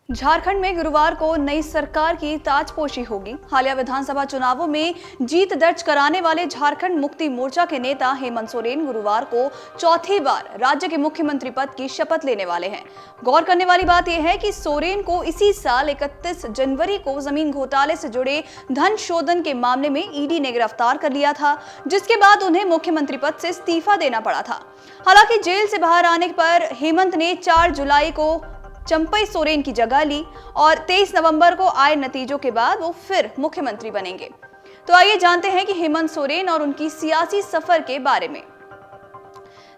झारखंड में गुरुवार को नई सरकार की ताजपोशी होगी। हालिया विधानसभा चुनावों में जीत दर्ज कराने वाले झारखंड मुक्ति मोर्चा के नेता हेमंत सोरेन गुरुवार को चौथी बार राज्य के मुख्यमंत्री पद की शपथ लेने वाले हैं। गौर करने वाली बात यह है कि सोरेन को इसी साल 31 जनवरी को जमीन घोटाले से जुड़े धन शोधन के मामले में ईडी ने गिरफ्तार कर लिया था, जिसके बाद उन्हें मुख्यमंत्री पद से इस्तीफा देना पड़ा था। हालांकि जेल से बाहर आने पर हेमंत ने 4 जुलाई को चंपई सोरेन की जगह ली और 23 नवंबर को आए नतीजों के बाद वो फिर मुख्यमंत्री बनेंगे। तो आइए जानते हैं कि हेमंत सोरेन और उनकी सियासी सफर के बारे में।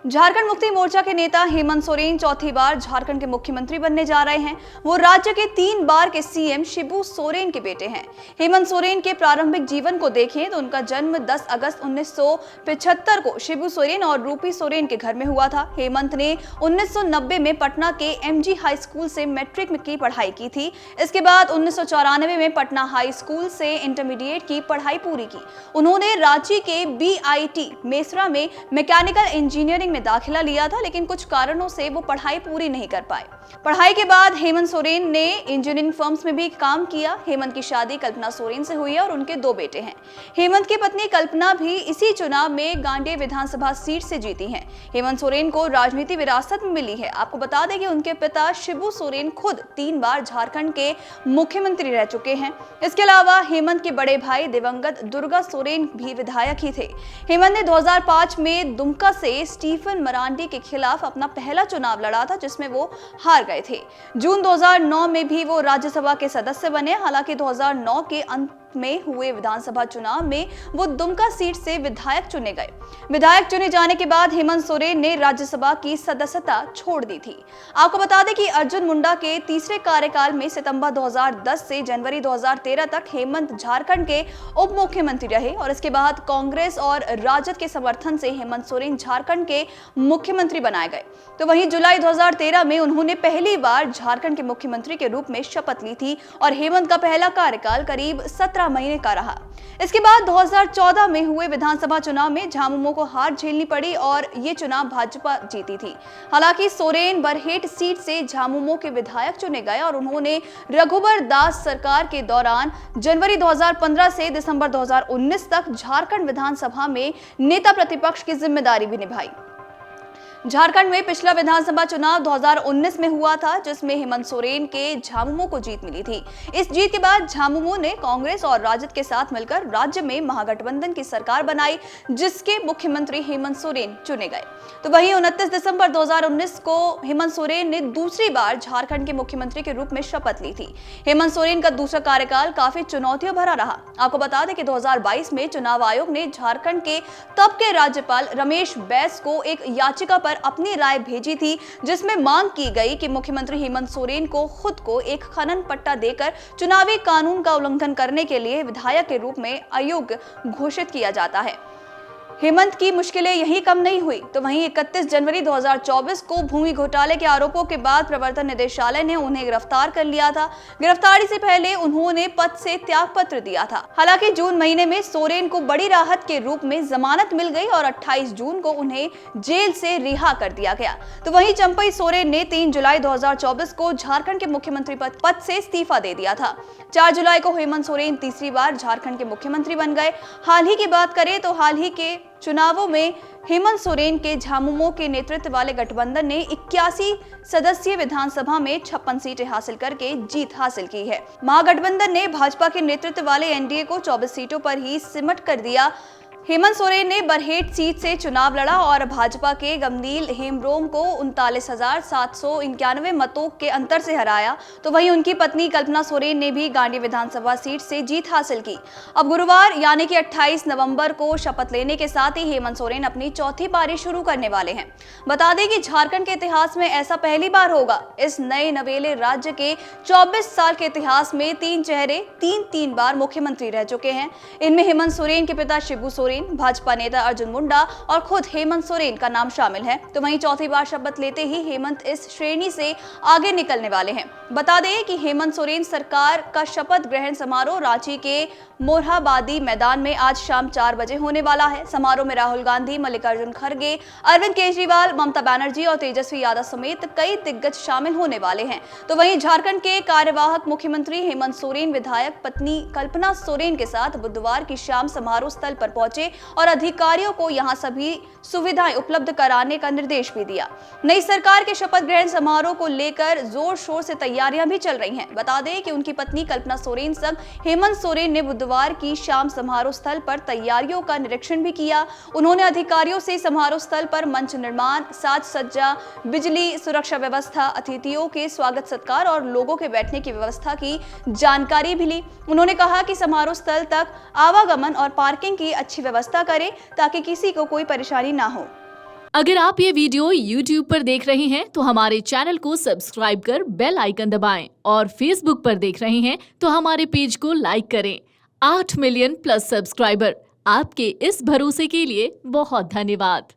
झारखंड मुक्ति मोर्चा के नेता हेमंत सोरेन चौथी बार झारखंड के मुख्यमंत्री बनने जा रहे हैं। वो राज्य के 3 बार के सीएम शिबू सोरेन के बेटे हैं। हेमंत सोरेन के प्रारंभिक जीवन को देखें तो उनका जन्म 10 अगस्त 1975 को शिबू सोरेन और रूपी सोरेन के घर में हुआ था। हेमंत ने 1990 में पटना के एमजी हाई स्कूल से मैट्रिक की पढ़ाई की थी। इसके बाद 1994 में पटना हाई स्कूल से इंटरमीडिएट की पढ़ाई पूरी की। उन्होंने रांची के बीआईटी मेसरा में मैकेनिकल इंजीनियरिंग में दाखिला लिया था, लेकिन कुछ कारणों से वो पढ़ाई पूरी नहीं कर पाए। पढ़ाई के बाद हेमंत सोरेन ने इंजीनियरिंग फर्म्स में भी काम किया। हेमंत की शादी कल्पना सोरेन से हुई है और उनके 2 बेटे हैं। हेमंत की पत्नी कल्पना भी इसी चुनाव में गांडेय विधानसभा सीट से जीती हैं। हेमंत सोरेन को राजनीति विरासत में मिली है। आपको बता दें कि उनके पिता शिबू सोरेन खुद 3 बार झारखंड के मुख्यमंत्री रह चुके हैं। इसके अलावा हेमंत के बड़े भाई दिवंगत दुर्गा सोरेन भी विधायक ही थे। हेमंत ने 2005 में दुमका से स्टीफन मरांडी के खिलाफ अपना पहला चुनाव लड़ा था, जिसमें वो हार गए थे। जून 2009 में भी वो राज्यसभा के सदस्य बने। हालांकि 2009 के अंत में हुए विधानसभा चुनाव में वो दुमका सीट से विधायक चुने गए। विधायक चुने जाने के बाद हेमंत सोरेन ने राज्यसभा की सदस्यता छोड़ दी थी। आपको बता दें कि अर्जुन मुंडा के तीसरे कार्यकाल में सितंबर 2010 से जनवरी 2013 तक हेमंत झारखंड के उप मुख्यमंत्री रहे और इसके बाद कांग्रेस और राजद के समर्थन से हेमंत सोरेन झारखंड के मुख्यमंत्री बनाए गए। तो वहीं जुलाई 2013 में उन्होंने पहली बार झारखंड के मुख्यमंत्री के रूप में शपथ ली थी और हेमंत का पहला कार्यकाल करीब 17 महीने का रहा। इसके बाद 2014 में हुए विधानसभा चुनाव में झामुमो को हार झेलनी पड़ी और ये चुनाव भाजपा जीती थी। हालांकि सोरेन बरहेट सीट से झामुमो के विधायक चुने गए और उन्होंने रघुबर दास सरकार के दौरान जनवरी 2015 से दिसंबर 2019 तक झारखंड विधानसभा में नेता प्रतिपक्ष की जिम्मेदारी भी निभाई। झारखंड में पिछला विधानसभा चुनाव 2019 में हुआ था, जिसमें हेमंत सोरेन के झामुमो को जीत मिली थी। इस जीत के बाद झामुमो ने कांग्रेस और राजद के साथ मिलकर राज्य में महागठबंधन की सरकार बनाई, जिसके मुख्यमंत्री हेमंत सोरेन चुने गए। तो वहीं 29 दिसंबर 2019 को हेमंत सोरेन ने दूसरी बार झारखंड के मुख्यमंत्री के रूप में शपथ ली थी। हेमंत सोरेन का दूसरा कार्यकाल काफी चुनौतियों भरा रहा। आपको बता दें कि 2022 में चुनाव आयोग ने झारखंड के तब के राज्यपाल रमेश बैस को एक याचिका पर अपनी राय भेजी थी, जिसमें मांग की गई कि मुख्यमंत्री हेमंत सोरेन को खुद को एक खनन पट्टा देकर चुनावी कानून का उल्लंघन करने के लिए विधायक के रूप में अयोग्य घोषित किया जाता है। हेमंत की मुश्किलें यही कम नहीं हुई तो वहीं 31 जनवरी 2024 को भूमि घोटाले के आरोपों के बाद प्रवर्तन निदेशालय ने उन्हें गिरफ्तार कर लिया था। गिरफ्तारी से पहले उन्होंने पद से त्यागपत्र दिया था। हालांकि जून महीने में सोरेन को बड़ी राहत के रूप में जमानत मिल गई और 28 जून को उन्हें जेल से रिहा कर दिया गया। तो वहीं चंपई सोरेन ने 3 जुलाई 2024 को झारखंड के मुख्यमंत्री पद से इस्तीफा दे दिया था। 4 जुलाई को हेमंत सोरेन तीसरी बार झारखंड के मुख्यमंत्री बन गए। हाल ही की बात करें तो हाल ही के चुनावों में हेमंत सोरेन के झामुमो के नेतृत्व वाले गठबंधन ने 81 सदस्यीय विधानसभा में 56 सीटें हासिल करके जीत हासिल की है। महागठबंधन ने भाजपा के नेतृत्व वाले एनडीए को 24 सीटों पर ही सिमट कर दिया। हेमंत सोरेन ने बरहेट सीट से चुनाव लड़ा और भाजपा के गमनील हेम्ब्रोम को 39,791 मतों के अंतर से हराया। तो वहीं उनकी पत्नी कल्पना सोरेन ने भी गांडेय विधानसभा सीट से जीत हासिल की। अब गुरुवार यानी कि 28 नवंबर को शपथ लेने के साथ ही हेमंत सोरेन अपनी चौथी पारी शुरू करने वाले हैं। बता दें कि झारखंड के इतिहास में ऐसा पहली बार होगा। इस नए नवेले राज्य के 24 साल के इतिहास में 3 चेहरे 3 बार मुख्यमंत्री रह चुके हैं। इनमें हेमंत सोरेन के पिता शिबू सोरेन सोरेन, भाजपा नेता अर्जुन मुंडा और खुद हेमंत सोरेन का नाम शामिल है। तो वहीं चौथी बार शपथ लेते ही हेमंत इस श्रेणी से आगे निकलने वाले हैं। बता दें कि हेमंत सोरेन सरकार का शपथ ग्रहण समारोह रांची के मोरहाबादी मैदान में आज शाम 4 बजे होने वाला है। समारोह में राहुल गांधी, मल्लिकार्जुन खड़गे, अरविंद केजरीवाल, ममता बनर्जी और तेजस्वी यादव समेत कई दिग्गज शामिल होने वाले हैं। तो वहीं झारखंड के कार्यवाहक मुख्यमंत्री हेमंत सोरेन विधायक पत्नी कल्पना सोरेन के साथ बुधवार की शाम समारोह स्थल पर पहुंचे और अधिकारियों को यहां सभी सुविधाएं उपलब्ध कराने का निर्देश भी दिया। नई सरकार के शपथ ग्रहण समारोह को लेकर जोर शोर से तैयारियां भी चल रही हैं। बता दें कि उनकी पत्नी कल्पना सोरेन संग हेमंत सोरेन ने बुधवार की शाम समारोह स्थल पर तैयारियों का निरीक्षण भी किया। उन्होंने अधिकारियों से समारोह स्थल पर मंच निर्माण, साज सज्जा, बिजली, सुरक्षा व्यवस्था, अतिथियों के स्वागत सत्कार और लोगों के बैठने की व्यवस्था की जानकारी भी ली। उन्होंने कहा कि समारोह स्थल तक आवागमन और पार्किंग की अच्छी व्यवस्था करें ताकि किसी को कोई परेशानी ना हो। अगर आप ये वीडियो YouTube पर देख रहे हैं तो हमारे चैनल को सब्सक्राइब कर बेल आइकन दबाएं और Facebook पर देख रहे हैं तो हमारे पेज को लाइक करें। 8 मिलियन प्लस सब्सक्राइबर, आपके इस भरोसे के लिए बहुत धन्यवाद।